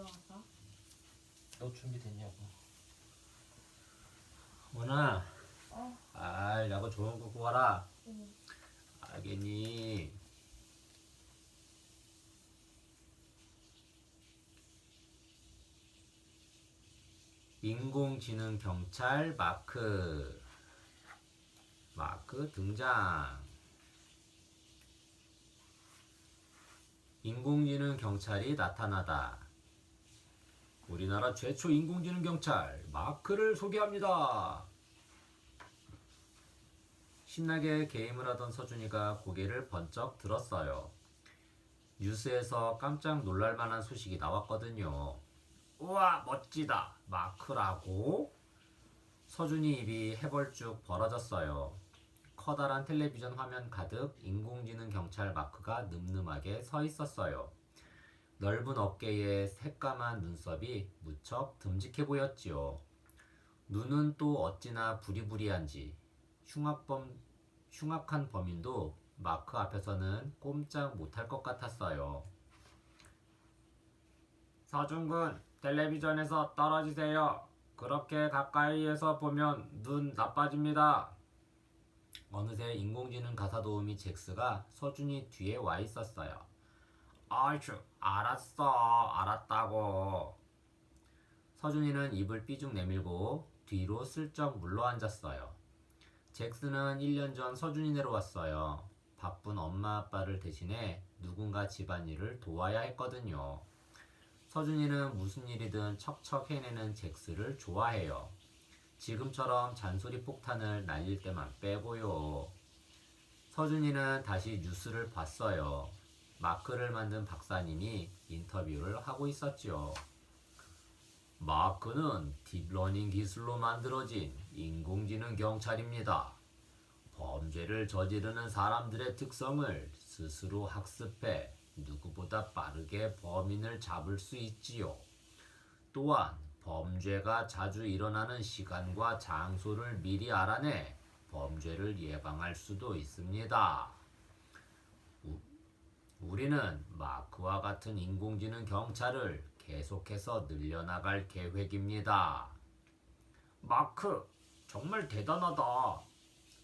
나왔어? 너 준비됐냐고. 원아, 어. 야구 좋은 거 구워라. 응. 알겠니? 인공지능 경찰 마크 등장. 인공지능 경찰이 나타나다. 우리나라 최초 인공지능 경찰 마크를 소개합니다. 신나게 게임을 하던 서준이가 고개를 번쩍 들었어요. 뉴스에서 깜짝 놀랄 만한 소식이 나왔거든요. 우와, 멋지다. 마크라고? 서준이 입이 해벌쭉 벌어졌어요. 커다란 텔레비전 화면 가득 인공지능 경찰 마크가 늠름하게 서 있었어요. 넓은 어깨에 새까만 눈썹이 무척 듬직해 보였지요. 눈은 또 어찌나 부리부리한지 흉악한 범인도 마크 앞에서는 꼼짝 못할 것 같았어요. 서준군, 텔레비전에서 떨어지세요. 그렇게 가까이에서 보면 눈 나빠집니다. 어느새 인공지능 가사도우미 잭스가 서준이 뒤에 와 있었어요. 아휴, 알았다고. 서준이는 입을 삐죽 내밀고 뒤로 슬쩍 물러앉았어요. 잭스는 1년 전 서준이네로 왔어요. 바쁜 엄마 아빠를 대신해 누군가 집안일을 도와야 했거든요. 서준이는 무슨 일이든 척척 해내는 잭스를 좋아해요. 지금처럼 잔소리 폭탄을 날릴 때만 빼고요. 서준이는 다시 뉴스를 봤어요. 마크를 만든 박사님이 인터뷰를 하고 있었죠. 마크는 딥러닝 기술로 만들어진 인공지능 경찰입니다. 범죄를 저지르는 사람들의 특성을 스스로 학습해 누구보다 빠르게 범인을 잡을 수 있지요. 또한 범죄가 자주 일어나는 시간과 장소를 미리 알아내 범죄를 예방할 수도 있습니다. 우리는 마크와 같은 인공지능 경찰을 계속해서 늘려나갈 계획입니다. 마크, 정말 대단하다.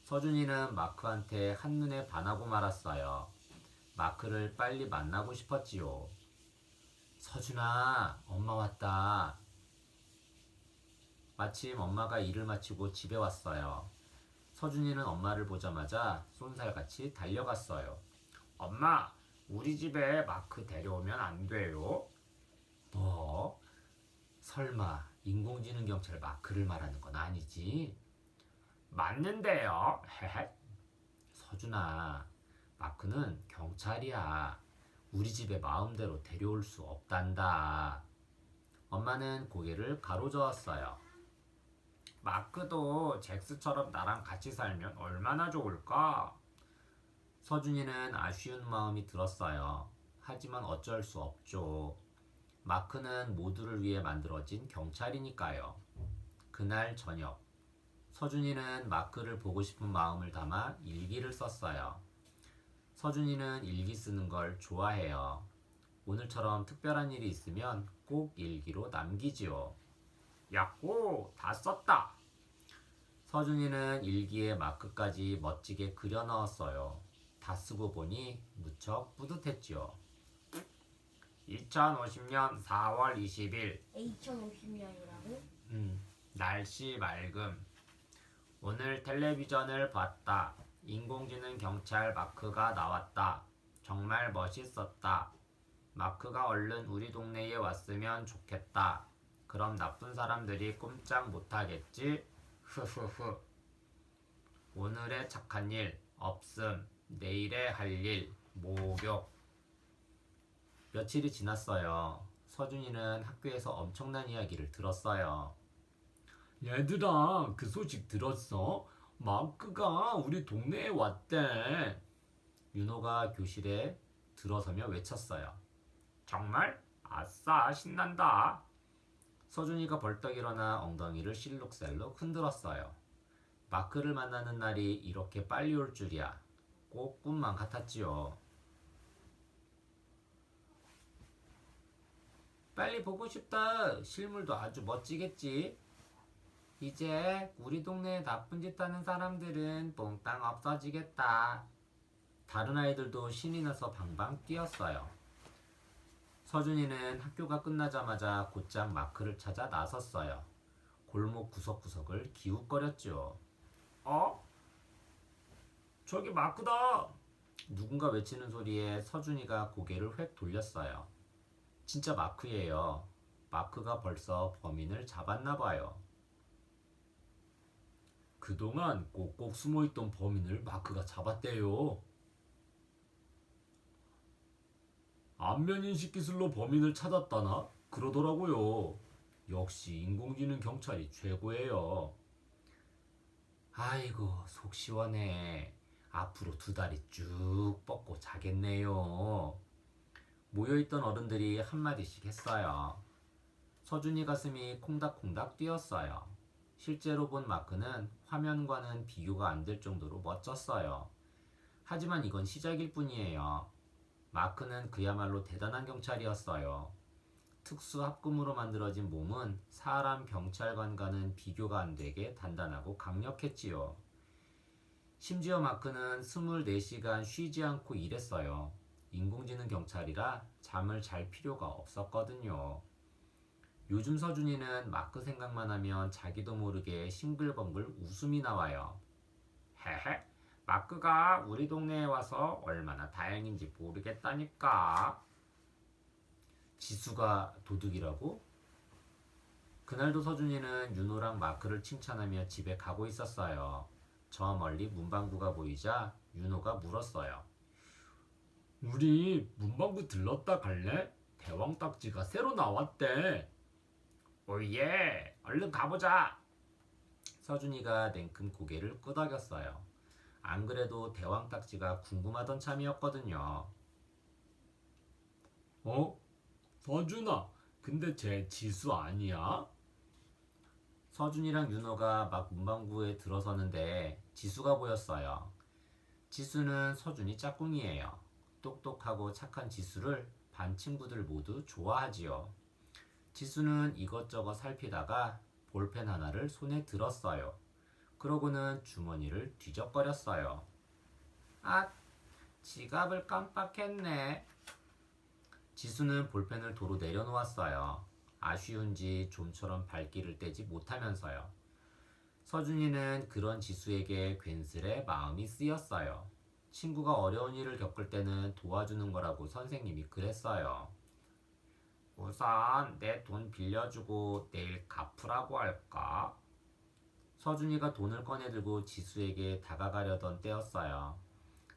서준이는 마크한테 한눈에 반하고 말았어요. 마크를 빨리 만나고 싶었지요. 서준아, 엄마 왔다. 마침 엄마가 일을 마치고 집에 왔어요. 서준이는 엄마를 보자마자 쏜살같이 달려갔어요. 엄마, 우리 집에 마크 데려오면 안 돼요? 뭐? 설마 인공지능 경찰 마크를 말하는 건 아니지? 맞는데요. 서준아, 마크는 경찰이야. 우리 집에 마음대로 데려올 수 없단다. 엄마는 고개를 가로저었어요. 마크도 잭스처럼 나랑 같이 살면 얼마나 좋을까? 서준이는 아쉬운 마음이 들었어요. 하지만 어쩔 수 없죠. 마크는 모두를 위해 만들어진 경찰이니까요. 그날 저녁, 서준이는 마크를 보고 싶은 마음을 담아 일기를 썼어요. 서준이는 일기 쓰는 걸 좋아해요. 오늘처럼 특별한 일이 있으면 꼭 일기로 남기지요. 야호, 다 썼다. 서준이는 일기에 마크까지 멋지게 그려 넣었어요. 다 쓰고 보니 무척 뿌듯했지요. 2050년 4월 20일 2050년이라고? 날씨 맑음. 오늘 텔레비전을 봤다. 인공지능 경찰 마크가 나왔다. 정말 멋있었다. 마크가 얼른 우리 동네에 왔으면 좋겠다. 그럼 나쁜 사람들이 꼼짝 못하겠지? 흐흐흐. 오늘의 착한 일 없음. 내일의 할 일 목욕. 며칠이 지났어요. 서준이는 학교에서 엄청난 이야기를 들었어요. 얘들아, 그 소식 들었어? 마크가 우리 동네에 왔대. 윤호가 교실에 들어서며 외쳤어요. 정말? 아싸, 신난다. 서준이가 벌떡 일어나 엉덩이를 실룩셀룩 흔들었어요. 마크를 만나는 날이 이렇게 빨리 올 줄이야. 꼭 꿈만 같았지요. 빨리 보고 싶다. 실물도 아주 멋지겠지. 이제 우리 동네에 나쁜 짓 하는 사람들은 몽땅 없어지겠다. 다른 아이들도 신이 나서 방방 뛰었어요. 서준이는 학교가 끝나자마자 곧장 마크를 찾아 나섰어요. 골목 구석구석을 기웃거렸죠. 어? 저기 마크다! 누군가 외치는 소리에 서준이가 고개를 획 돌렸어요. 진짜 마크예요. 마크가 벌써 범인을 잡았나 봐요. 그동안 꼭꼭 숨어있던 범인을 마크가 잡았대요. 안면인식 기술로 범인을 찾았다나? 그러더라고요. 역시 인공지능 경찰이 최고예요. 아이고, 속 시원해. 앞으로 두 다리 쭉 뻗고 자겠네요. 모여있던 어른들이 한마디씩 했어요. 서준이 가슴이 콩닥콩닥 뛰었어요. 실제로 본 마크는 화면과는 비교가 안 될 정도로 멋졌어요. 하지만 이건 시작일 뿐이에요. 마크는 그야말로 대단한 경찰이었어요. 특수 합금으로 만들어진 몸은 사람 경찰관과는 비교가 안 되게 단단하고 강력했지요. 심지어 마크는 24시간 쉬지 않고 일했어요. 인공지능 경찰이라 잠을 잘 필요가 없었거든요. 요즘 서준이는 마크 생각만 하면 자기도 모르게 싱글벙글 웃음이 나와요. 헤헤, 마크가 우리 동네에 와서 얼마나 다행인지 모르겠다니까. 지수가 도둑이라고? 그날도 서준이는 윤호랑 마크를 칭찬하며 집에 가고 있었어요. 저 멀리 문방구가 보이자 윤호가 물었어요. 우리 문방구 들렀다 갈래? 대왕 딱지가 새로 나왔대. 오예, 얼른 가보자. 서준이가 냉큼 고개를 끄덕였어요. 안 그래도 대왕 딱지가 궁금하던 참이었거든요. 어? 서준아, 근데 쟤 지수 아니야? 서준이랑 윤호가 막 문방구에 들어서는데 지수가 보였어요. 지수는 서준이 짝꿍이에요. 똑똑하고 착한 지수를 반 친구들 모두 좋아하지요. 지수는 이것저것 살피다가 볼펜 하나를 손에 들었어요. 그러고는 주머니를 뒤적거렸어요. 아, 지갑을 깜빡했네. 지수는 볼펜을 도로 내려놓았어요. 아쉬운지 좀처럼 발길을 떼지 못하면서요. 서준이는 그런 지수에게 괜스레 마음이 쓰였어요. 친구가 어려운 일을 겪을 때는 도와주는 거라고 선생님이 그랬어요. 우선 내 돈 빌려주고 내일 갚으라고 할까? 서준이가 돈을 꺼내들고 지수에게 다가가려던 때였어요.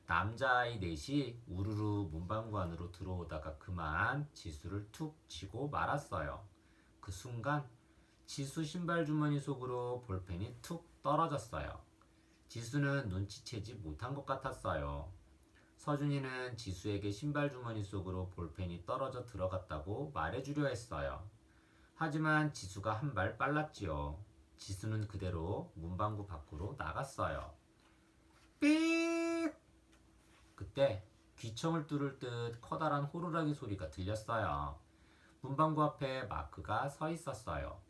남자아이 넷이 우르르 문방구 안으로 들어오다가 그만 지수를 툭 치고 말았어요. 그 순간 지수 신발 주머니 속으로 볼펜이 툭 떨어졌어요. 지수는 눈치채지 못한 것 같았어요. 서준이는 지수에게 신발 주머니 속으로 볼펜이 떨어져 들어갔다고 말해주려 했어요. 하지만 지수가 한 발 빨랐지요. 지수는 그대로 문방구 밖으로 나갔어요. 삑! 그때 귀청을 뚫을 듯 커다란 호루라기 소리가 들렸어요. 문방구 앞에 마크가 서 있었어요.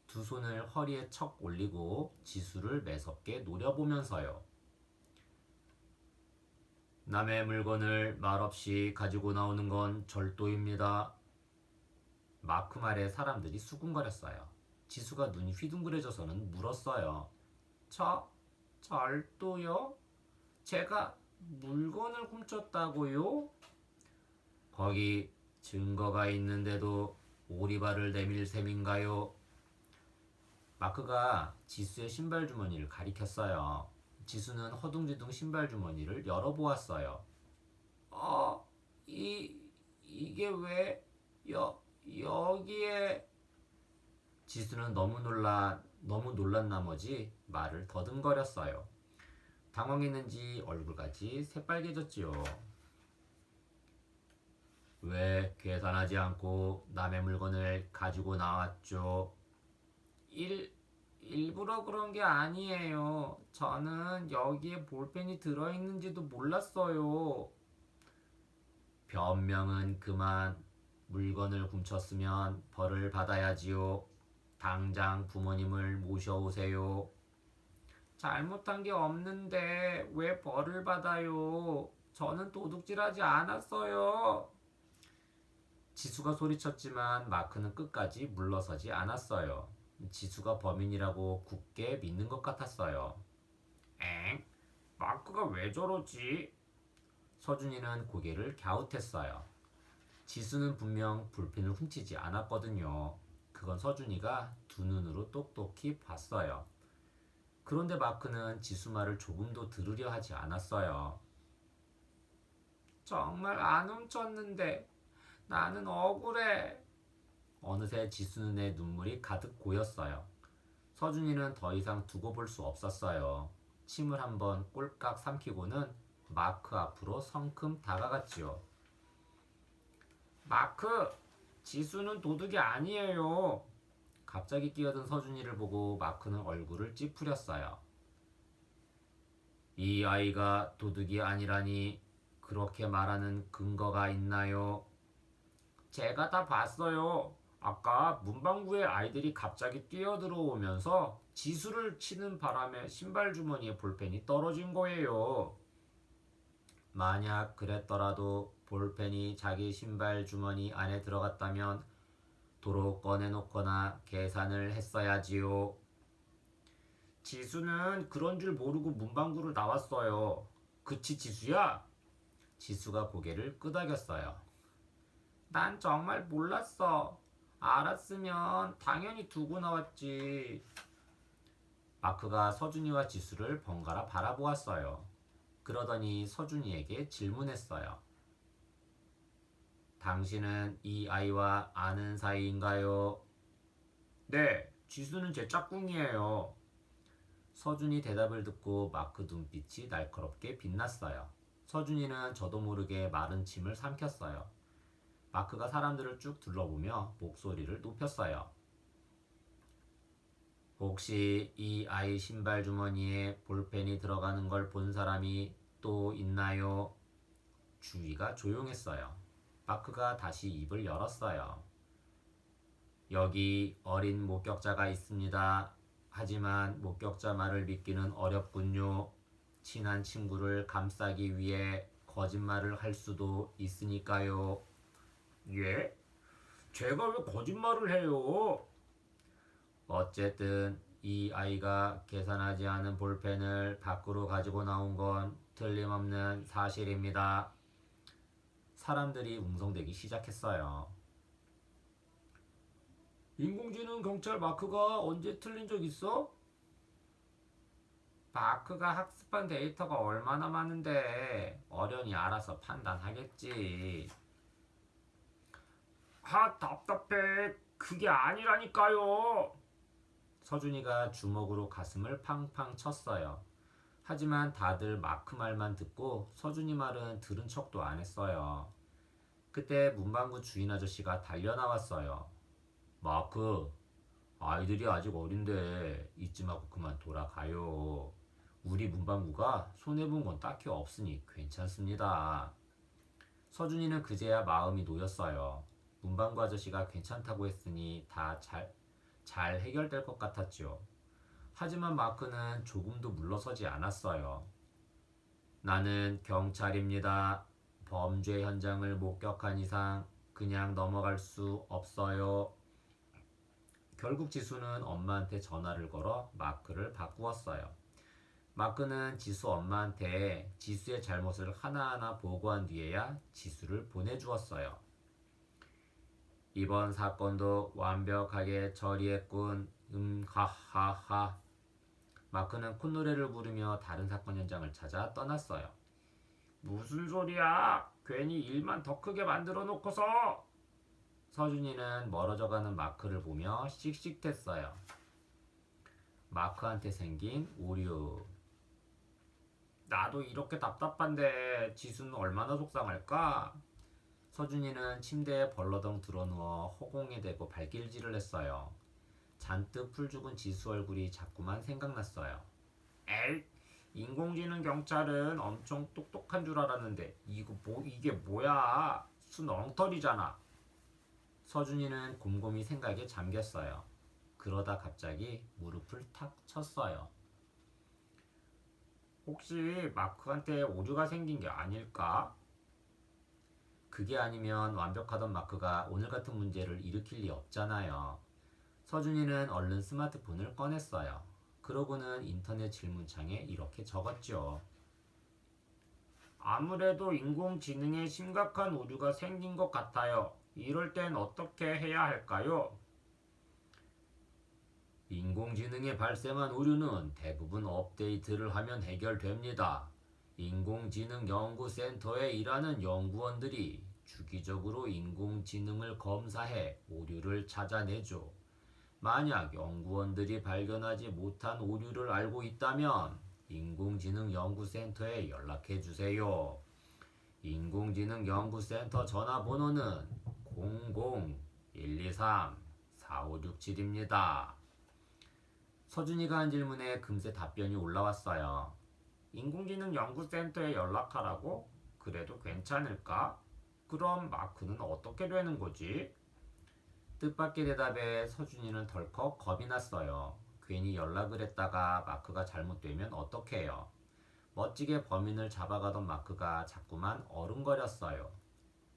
두 손을 허리에 척 올리고 지수를 매섭게 노려보면서요. 남의 물건을 말없이 가지고 나오는 건 절도입니다. 마크 말에 사람들이 수군거렸어요. 지수가 눈이 휘둥그레져서는 물었어요. 절도요? 제가 물건을 훔쳤다고요? 거기 증거가 있는데도 오리발을 내밀 셈인가요? 마크가 지수의 신발 주머니를 가리켰어요. 지수는 허둥지둥 신발 주머니를 열어보았어요. 이게 왜 여기에... 지수는 너무 놀란 나머지 말을 더듬거렸어요. 당황했는지 얼굴까지 새빨개졌지요. 왜 계산하지 않고 남의 물건을 가지고 나왔죠? 일부러 그런 게 아니에요. 저는 여기에 볼펜이 들어있는지도 몰랐어요. 변명은 그만. 물건을 훔쳤으면 벌을 받아야지요. 당장 부모님을 모셔오세요. 잘못한 게 없는데 왜 벌을 받아요? 저는 도둑질하지 않았어요. 지수가 소리쳤지만 마크는 끝까지 물러서지 않았어요. 지수가 범인이라고 굳게 믿는 것 같았어요. 엥? 마크가 왜 저러지? 서준이는 고개를 갸웃했어요. 지수는 분명 볼펜을 훔치지 않았거든요. 그건 서준이가 두 눈으로 똑똑히 봤어요. 그런데 마크는 지수 말을 조금도 들으려 하지 않았어요. 정말 안 훔쳤는데 나는 억울해. 어느새 지수 눈에 눈물이 가득 고였어요. 서준이는 더 이상 두고 볼 수 없었어요. 침을 한번 꼴깍 삼키고는 마크 앞으로 성큼 다가갔지요. 마크, 지수는 도둑이 아니에요. 갑자기 끼어든 서준이를 보고 마크는 얼굴을 찌푸렸어요. 이 아이가 도둑이 아니라니 그렇게 말하는 근거가 있나요? 제가 다 봤어요. 아까 문방구에 아이들이 갑자기 뛰어들어오면서 지수를 치는 바람에 신발 주머니에 볼펜이 떨어진 거예요. 만약 그랬더라도 볼펜이 자기 신발 주머니 안에 들어갔다면 도로 꺼내놓거나 계산을 했어야지요. 지수는 그런 줄 모르고 문방구를 나왔어요. 그치 지수야? 지수가 고개를 끄덕였어요. 난 정말 몰랐어. 알았으면 당연히 두고 나왔지. 마크가 서준이와 지수를 번갈아 바라보았어요. 그러더니 서준이에게 질문했어요. 당신은 이 아이와 아는 사이인가요? 네, 지수는 제 짝꿍이에요. 서준이 대답을 듣고 마크 눈빛이 날카롭게 빛났어요. 서준이는 저도 모르게 마른 침을 삼켰어요. 마크가 사람들을 쭉 둘러보며 목소리를 높였어요. 혹시 이 아이 신발 주머니에 볼펜이 들어가는 걸 본 사람이 또 있나요? 주위가 조용했어요. 마크가 다시 입을 열었어요. 여기 어린 목격자가 있습니다. 하지만 목격자 말을 믿기는 어렵군요. 친한 친구를 감싸기 위해 거짓말을 할 수도 있으니까요. 예? 제가 왜 거짓말을 해요? 어쨌든 이 아이가 계산하지 않은 볼펜을 밖으로 가지고 나온 건 틀림없는 사실입니다. 사람들이 웅성대기 시작했어요. 인공지능 경찰 마크가 언제 틀린 적 있어? 마크가 학습한 데이터가 얼마나 많은데 어련히 알아서 판단하겠지. 답답해. 그게 아니라니까요. 서준이가 주먹으로 가슴을 팡팡 쳤어요. 하지만 다들 마크 말만 듣고 서준이 말은 들은 척도 안 했어요. 그때 문방구 주인 아저씨가 달려나왔어요. 마크, 아이들이 아직 어린데 잊지 말고 그만 돌아가요. 우리 문방구가 손해본 건 딱히 없으니 괜찮습니다. 서준이는 그제야 마음이 놓였어요. 문방구 아저씨가 괜찮다고 했으니 다 잘 해결될 것 같았죠. 하지만 마크는 조금도 물러서지 않았어요. 나는 경찰입니다. 범죄 현장을 목격한 이상 그냥 넘어갈 수 없어요. 결국 지수는 엄마한테 전화를 걸어 마크를 바꾸었어요. 마크는 지수 엄마한테 지수의 잘못을 하나하나 보고한 뒤에야 지수를 보내주었어요. 이번 사건도 완벽하게 처리했군. 하하하. 마크는 콧노래를 부르며 다른 사건 현장을 찾아 떠났어요. 무슨 소리야? 괜히 일만 더 크게 만들어 놓고서. 서준이는 멀어져가는 마크를 보며 씩씩댔어요. 마크한테 생긴 오류. 나도 이렇게 답답한데 지수는 얼마나 속상할까? 서준이는 침대에 벌러덩 드러누워 허공에 대고 발길질을 했어요. 잔뜩 풀죽은 지수 얼굴이 자꾸만 생각났어요. 에이, 인공지능 경찰은 엄청 똑똑한 줄 알았는데 이게 뭐야? 순 엉터리잖아. 서준이는 곰곰이 생각에 잠겼어요. 그러다 갑자기 무릎을 탁 쳤어요. 혹시 마크한테 오류가 생긴 게 아닐까? 그게 아니면 완벽하던 마크가 오늘 같은 문제를 일으킬 리 없잖아요. 서준이는 얼른 스마트폰을 꺼냈어요. 그러고는 인터넷 질문창에 이렇게 적었죠. 아무래도 인공지능에 심각한 오류가 생긴 것 같아요. 이럴 땐 어떻게 해야 할까요? 인공지능에 발생한 오류는 대부분 업데이트를 하면 해결됩니다. 인공지능 연구센터에 일하는 연구원들이 주기적으로 인공지능을 검사해 오류를 찾아내죠. 만약 연구원들이 발견하지 못한 오류를 알고 있다면 인공지능 연구센터에 연락해 주세요. 인공지능 연구센터 전화번호는 00-123-4567입니다. 서준이가 한 질문에 금세 답변이 올라왔어요. 인공지능 연구센터에 연락하라고? 그래도 괜찮을까? 그럼 마크는 어떻게 되는 거지? 뜻밖의 대답에 서준이는 덜컥 겁이 났어요. 괜히 연락을 했다가 마크가 잘못되면 어떡해요? 멋지게 범인을 잡아가던 마크가 자꾸만 어른거렸어요.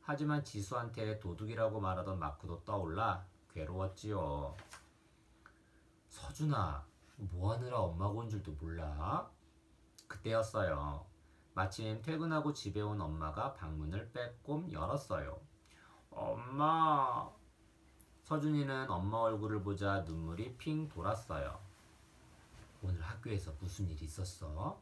하지만 지수한테 도둑이라고 말하던 마크도 떠올라 괴로웠지요. 서준아, 뭐하느라 엄마가 온 줄도 몰라? 그때였어요. 마침 퇴근하고 집에 온 엄마가 방문을 빼꼼 열었어요. 엄마. 서준이는 엄마 얼굴을 보자 눈물이 핑 돌았어요. 오늘 학교에서 무슨 일 있었어?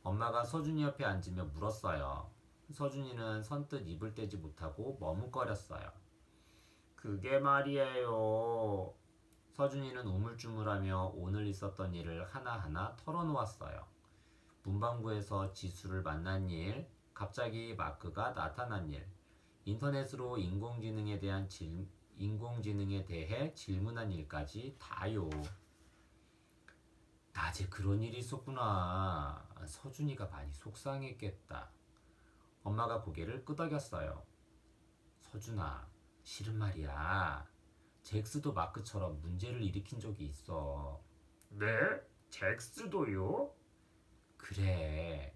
엄마가 서준이 옆에 앉으며 물었어요. 서준이는 선뜻 입을 떼지 못하고 머뭇거렸어요. 그게 말이에요. 서준이는 우물쭈물하며 오늘 있었던 일을 하나하나 털어놓았어요. 문방구에서 지수를 만난 일, 갑자기 마크가 나타난 일, 인터넷으로 인공지능에 대해 질문한 일까지 다요. 낮에 그런 일이 있었구나. 서준이가 많이 속상했겠다. 엄마가 고개를 끄덕였어요. 서준아, 실은 말이야. 잭스도 마크처럼 문제를 일으킨 적이 있어. 네? 잭스도요? 그래.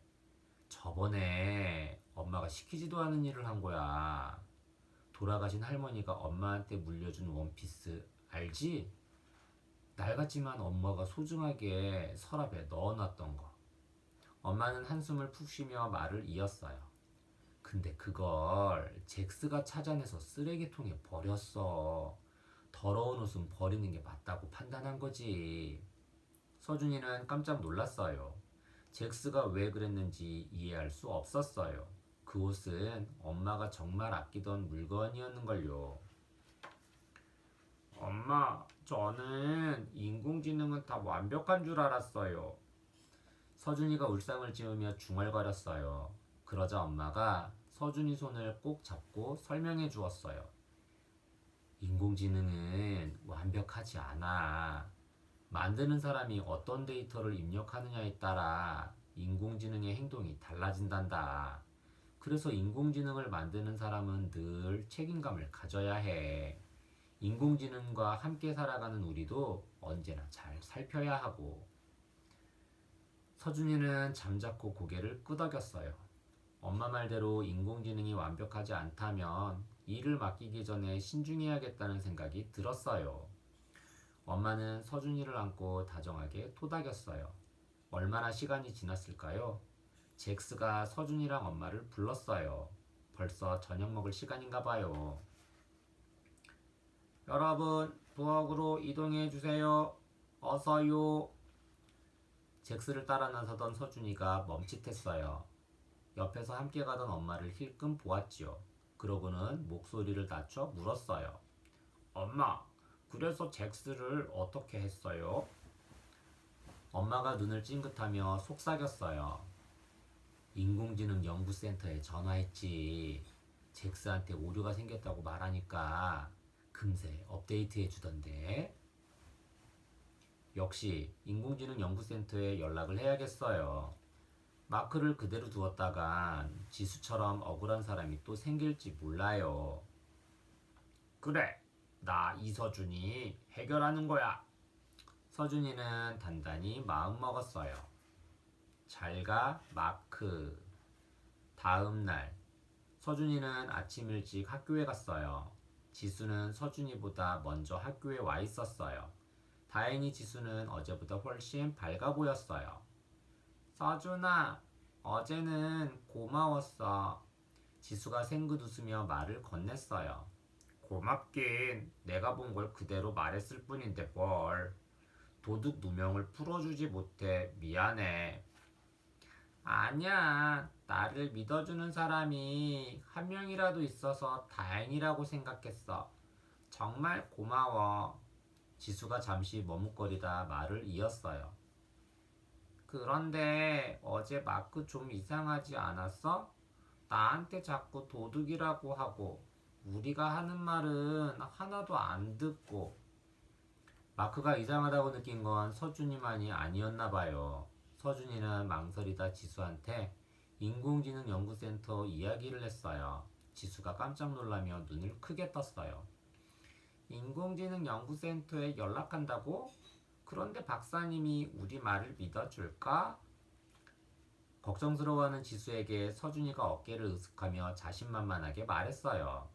저번에 엄마가 시키지도 않은 일을 한 거야. 돌아가신 할머니가 엄마한테 물려준 원피스 알지? 낡았지만 엄마가 소중하게 서랍에 넣어놨던 거. 엄마는 한숨을 푹 쉬며 말을 이었어요. 근데 그걸 잭스가 찾아내서 쓰레기통에 버렸어. 더러운 옷은 버리는 게 맞다고 판단한 거지. 서준이는 깜짝 놀랐어요. 잭스가 왜 그랬는지 이해할 수 없었어요. 그 옷은 엄마가 정말 아끼던 물건이었는걸요. 엄마, 저는 인공지능은 다 완벽한 줄 알았어요. 서준이가 울상을 지으며 중얼거렸어요. 그러자 엄마가 서준이 손을 꼭 잡고 설명해 주었어요. 인공지능은 완벽하지 않아. 만드는 사람이 어떤 데이터를 입력하느냐에 따라 인공지능의 행동이 달라진단다. 그래서 인공지능을 만드는 사람은 늘 책임감을 가져야 해. 인공지능과 함께 살아가는 우리도 언제나 잘 살펴야 하고. 서준이는 잠자코 고개를 끄덕였어요. 엄마 말대로 인공지능이 완벽하지 않다면 일을 맡기기 전에 신중해야겠다는 생각이 들었어요. 엄마는 서준이를 안고 다정하게 토닥였어요. 얼마나 시간이 지났을까요? 잭스가 서준이랑 엄마를 불렀어요. 벌써 저녁 먹을 시간인가 봐요. 여러분, 부엌으로 이동해 주세요. 어서요. 잭스를 따라 나서던 서준이가 멈칫했어요. 옆에서 함께 가던 엄마를 힐끔 보았지요. 그러고는 목소리를 낮춰 물었어요. 엄마, 그래서 잭스를 어떻게 했어요? 엄마가 눈을 찡긋하며 속삭였어요. 인공지능 연구센터에 전화했지. 잭스한테 오류가 생겼다고 말하니까 금세 업데이트해 주던데. 역시 인공지능 연구센터에 연락을 해야겠어요. 마크를 그대로 두었다간 지수처럼 억울한 사람이 또 생길지 몰라요. 그래, 나 이서준이 해결하는 거야. 서준이는 단단히 마음먹었어요. 잘 가, 마크. 다음 날, 서준이는 아침 일찍 학교에 갔어요. 지수는 서준이보다 먼저 학교에 와 있었어요. 다행히 지수는 어제보다 훨씬 밝아 보였어요. 서준아, 어제는 고마웠어. 지수가 생긋 웃으며 말을 건넸어요. 고맙긴 내가 본 걸 그대로 말했을 뿐인데 뭘. 도둑 누명을 풀어주지 못해 미안해. 아니야, 나를 믿어주는 사람이 한 명이라도 있어서 다행이라고 생각했어. 정말 고마워. 지수가 잠시 머뭇거리다 말을 이었어요. 그런데 어제 마크 좀 이상하지 않았어? 나한테 자꾸 도둑이라고 하고 우리가 하는 말은 하나도 안 듣고. 마크가 이상하다고 느낀 건 서준이만이 아니었나 봐요. 서준이는 망설이다 지수한테 인공지능 연구센터 이야기를 했어요. 지수가 깜짝 놀라며 눈을 크게 떴어요. 인공지능 연구센터에 연락한다고? 그런데 박사님이 우리 말을 믿어줄까? 걱정스러워하는 지수에게 서준이가 어깨를 으쓱하며 자신만만하게 말했어요.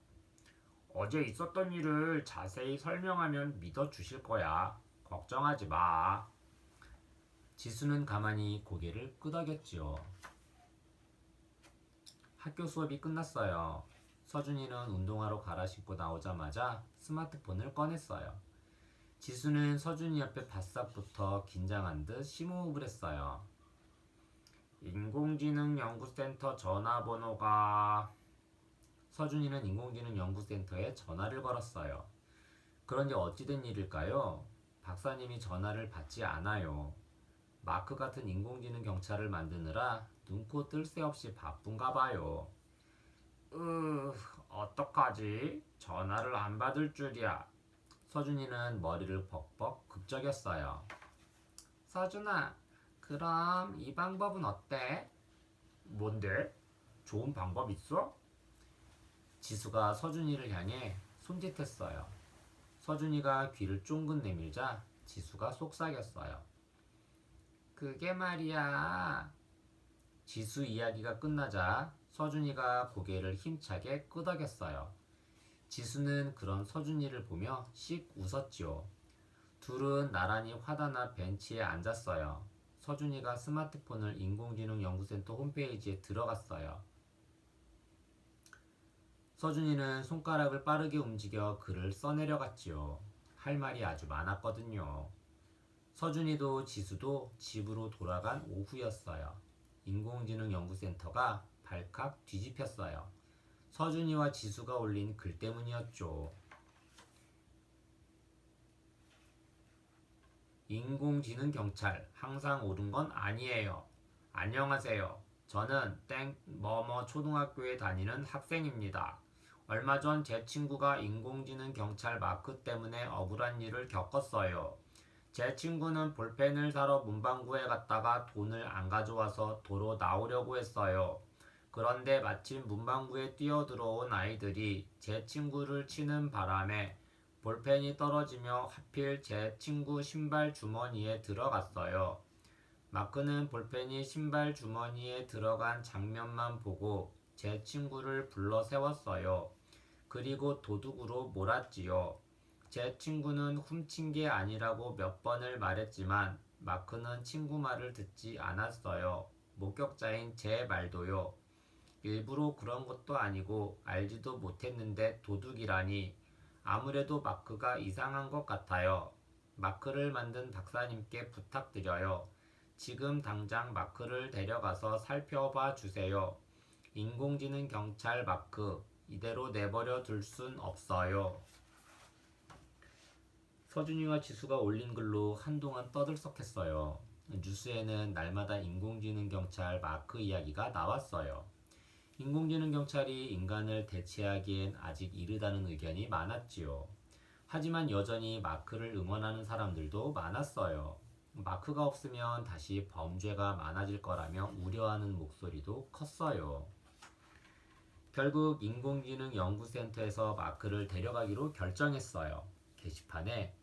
어제 있었던 일을 자세히 설명하면 믿어주실 거야. 걱정하지 마. 지수는 가만히 고개를 끄덕였지요. 학교 수업이 끝났어요. 서준이는 운동화로 갈아 신고 나오자마자 스마트폰을 꺼냈어요. 지수는 서준이 옆에 바싹 붙어 긴장한 듯 심호흡을 했어요. 인공지능 연구센터 전화번호가... 서준이는 인공지능 연구센터에 전화를 걸었어요. 그런데 어찌된 일일까요? 박사님이 전화를 받지 않아요. 마크 같은 인공지능 경찰을 만드느라 눈코 뜰 새 없이 바쁜가 봐요. 어떡하지? 전화를 안 받을 줄이야. 서준이는 머리를 벅벅 긁적였어요. 서준아, 그럼 이 방법은 어때? 뭔데? 좋은 방법 있어? 지수가 서준이를 향해 손짓했어요. 서준이가 귀를 쫑긋 내밀자 지수가 속삭였어요. 그게 말이야. 지수 이야기가 끝나자 서준이가 고개를 힘차게 끄덕였어요. 지수는 그런 서준이를 보며 씩 웃었지요. 둘은 나란히 화단앞 벤치에 앉았어요. 서준이가 스마트폰을 인공지능 연구센터 홈페이지에 들어갔어요. 서준이는 손가락을 빠르게 움직여 글을 써내려갔지요. 할 말이 아주 많았거든요. 서준이도 지수도 집으로 돌아간 오후였어요. 인공지능 연구센터가 발칵 뒤집혔어요. 서준이와 지수가 올린 글 때문이었죠. 인공지능 경찰 항상 옳은 건 아니에요. 안녕하세요. 저는 땡 뭐뭐 초등학교에 다니는 학생입니다. 얼마 전 제 친구가 인공지능 경찰 마크 때문에 억울한 일을 겪었어요. 제 친구는 볼펜을 사러 문방구에 갔다가 돈을 안 가져와서 도로 나오려고 했어요. 그런데 마침 문방구에 뛰어들어온 아이들이 제 친구를 치는 바람에 볼펜이 떨어지며 하필 제 친구 신발 주머니에 들어갔어요. 마크는 볼펜이 신발 주머니에 들어간 장면만 보고 제 친구를 불러 세웠어요. 그리고 도둑으로 몰았지요. 제 친구는 훔친 게 아니라고 몇 번을 말했지만 마크는 친구 말을 듣지 않았어요. 목격자인 제 말도요. 일부러 그런 것도 아니고 알지도 못했는데 도둑이라니. 아무래도 마크가 이상한 것 같아요. 마크를 만든 박사님께 부탁드려요. 지금 당장 마크를 데려가서 살펴봐 주세요. 인공지능 경찰 마크, 이대로 내버려 둘 순 없어요. 서준이와 지수가 올린 글로 한동안 떠들썩했어요. 뉴스에는 날마다 인공지능 경찰 마크 이야기가 나왔어요. 인공지능 경찰이 인간을 대체하기엔 아직 이르다는 의견이 많았지요. 하지만 여전히 마크를 응원하는 사람들도 많았어요. 마크가 없으면 다시 범죄가 많아질 거라며 우려하는 목소리도 컸어요. 결국 인공지능 연구센터에서 마크를 데려가기로 결정했어요. 게시판에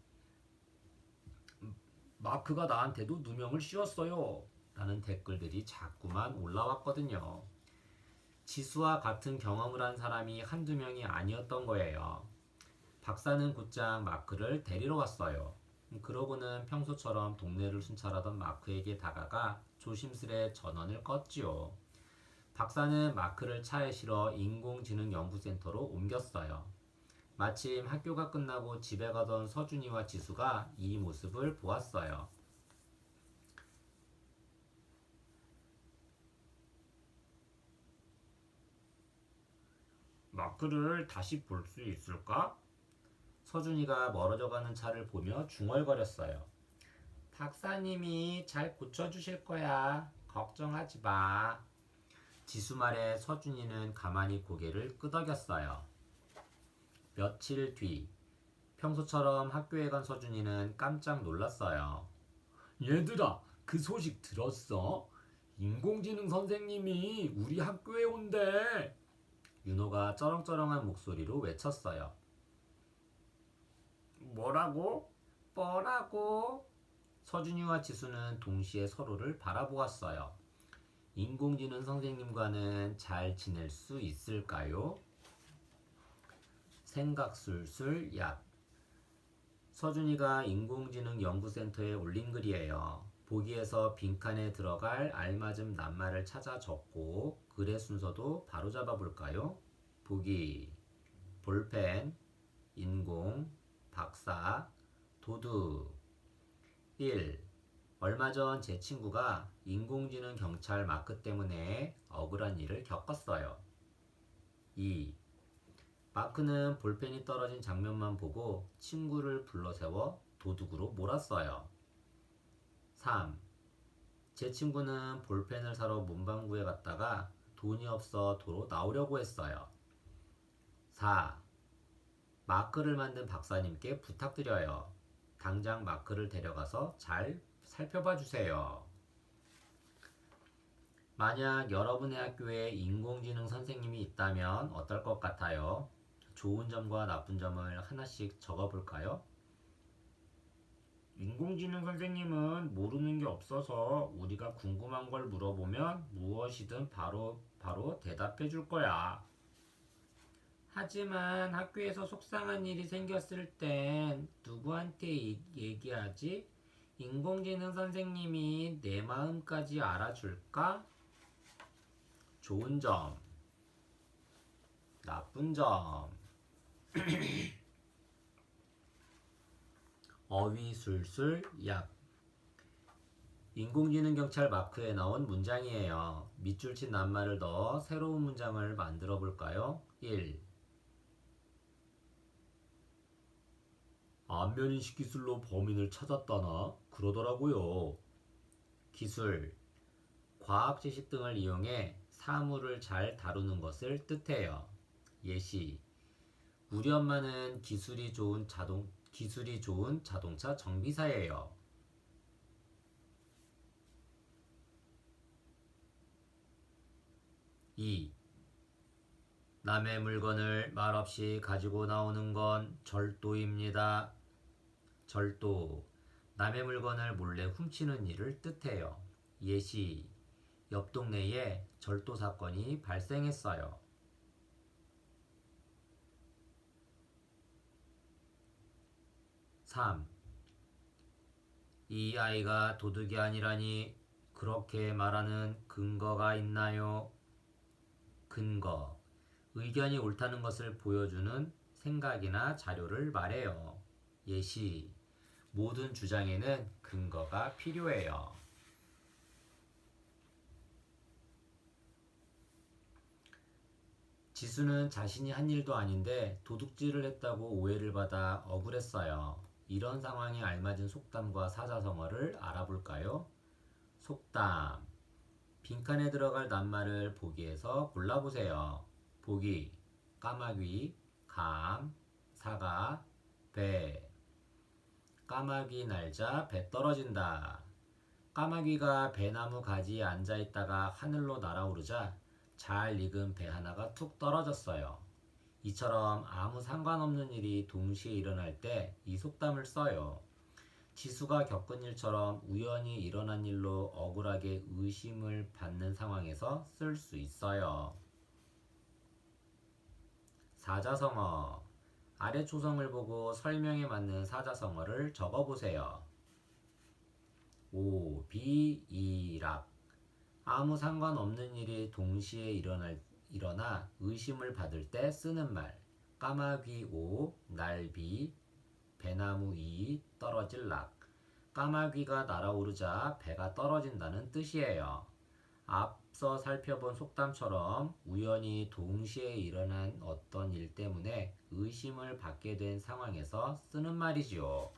마크가 나한테도 누명을 씌웠어요 라는 댓글들이 자꾸만 올라왔거든요. 지수와 같은 경험을 한 사람이 한두 명이 아니었던 거예요. 박사는 곧장 마크를 데리러 왔어요. 그러고는 평소처럼 동네를 순찰하던 마크에게 다가가 조심스레 전원을 껐지요. 박사는 마크를 차에 실어 인공지능 연구센터로 옮겼어요. 마침 학교가 끝나고 집에 가던 서준이와 지수가 이 모습을 보았어요. 마크를 다시 볼 수 있을까? 서준이가 멀어져가는 차를 보며 중얼거렸어요. 박사님이 잘 고쳐주실 거야. 걱정하지 마. 지수 말에 서준이는 가만히 고개를 끄덕였어요. 며칠 뒤, 평소처럼 학교에 간 서준이는 깜짝 놀랐어요. 얘들아, 그 소식 들었어? 인공지능 선생님이 우리 학교에 온대. 윤호가 쩌렁쩌렁한 목소리로 외쳤어요. 뭐라고? 뭐라고? 서준이와 지수는 동시에 서로를 바라보았어요. 인공지능 선생님과는 잘 지낼 수 있을까요? 생각술술 약. 서준이가 인공지능 연구센터에 올린 글이에요. 보기에서 빈칸에 들어갈 알맞은 낱말을 찾아 적고 글의 순서도 바로잡아 볼까요? 보기, 볼펜, 인공, 박사, 도둑. 1. 얼마 전 제 친구가 인공지능 경찰 마크 때문에 억울한 일을 겪었어요. 2. 마크는 볼펜이 떨어진 장면만 보고 친구를 불러세워 도둑으로 몰았어요. 3. 제 친구는 볼펜을 사러 문방구에 갔다가 돈이 없어 도로 나오려고 했어요. 4. 마크를 만든 박사님께 부탁드려요. 당장 마크를 데려가서 잘 살펴봐 주세요. 만약 여러분의 학교에 인공지능 선생님이 있다면 어떨 것 같아요? 좋은 점과 나쁜 점을 하나씩 적어볼까요? 인공지능 선생님은 모르는 게 없어서 우리가 궁금한 걸 물어보면 무엇이든 바로 대답해 줄 거야. 하지만 학교에서 속상한 일이 생겼을 땐 누구한테 얘기하지? 인공지능 선생님이 내 마음까지 알아줄까? 좋은 점, 나쁜 점. 어휘술술 약. 인공지능 경찰 마크에 나온 문장이에요. 밑줄 친 낱말을 넣어 새로운 문장을 만들어 볼까요? 1. 안면인식 기술로 범인을 찾았다나 그러더라고요. 기술, 과학 지식 등을 이용해 사물을 잘 다루는 것을 뜻해요. 예시, 우리 엄마는 기술이 좋은 자동차 정비사예요. 2. 남의 물건을 말없이 가지고 나오는 건 절도입니다. 절도, 남의 물건을 몰래 훔치는 일을 뜻해요. 예시, 옆 동네에 절도 사건이 발생했어요. 3. 이 아이가 도둑이 아니라니 그렇게 말하는 근거가 있나요? 근거, 의견이 옳다는 것을 보여주는 생각이나 자료를 말해요. 예시, 모든 주장에는 근거가 필요해요. 지수는 자신이 한 일도 아닌데 도둑질을 했다고 오해를 받아 억울했어요. 이런 상황에 알맞은 속담과 사자성어를 알아볼까요? 속담, 빈칸에 들어갈 낱말을 보기에서 골라보세요. 보기, 까마귀, 감, 사과, 배. 까마귀 날자 배 떨어진다. 까마귀가 배나무 가지에 앉아있다가 하늘로 날아오르자 잘 익은 배 하나가 툭 떨어졌어요. 이처럼 아무 상관없는 일이 동시에 일어날 때 이 속담을 써요. 지수가 겪은 일처럼 우연히 일어난 일로 억울하게 의심을 받는 상황에서 쓸 수 있어요. 사자성어. 아래 초성을 보고 설명에 맞는 사자성어를 적어보세요. 오비이락. 아무 상관없는 일이 동시에 일어나 의심을 받을 때 쓰는 말. 까마귀 오, 날비, 배나무 이, 떨어질 락. 까마귀가 날아오르자 배가 떨어진다는 뜻이에요. 앞서 살펴본 속담처럼 우연히 동시에 일어난 어떤 일 때문에 의심을 받게 된 상황에서 쓰는 말이지요.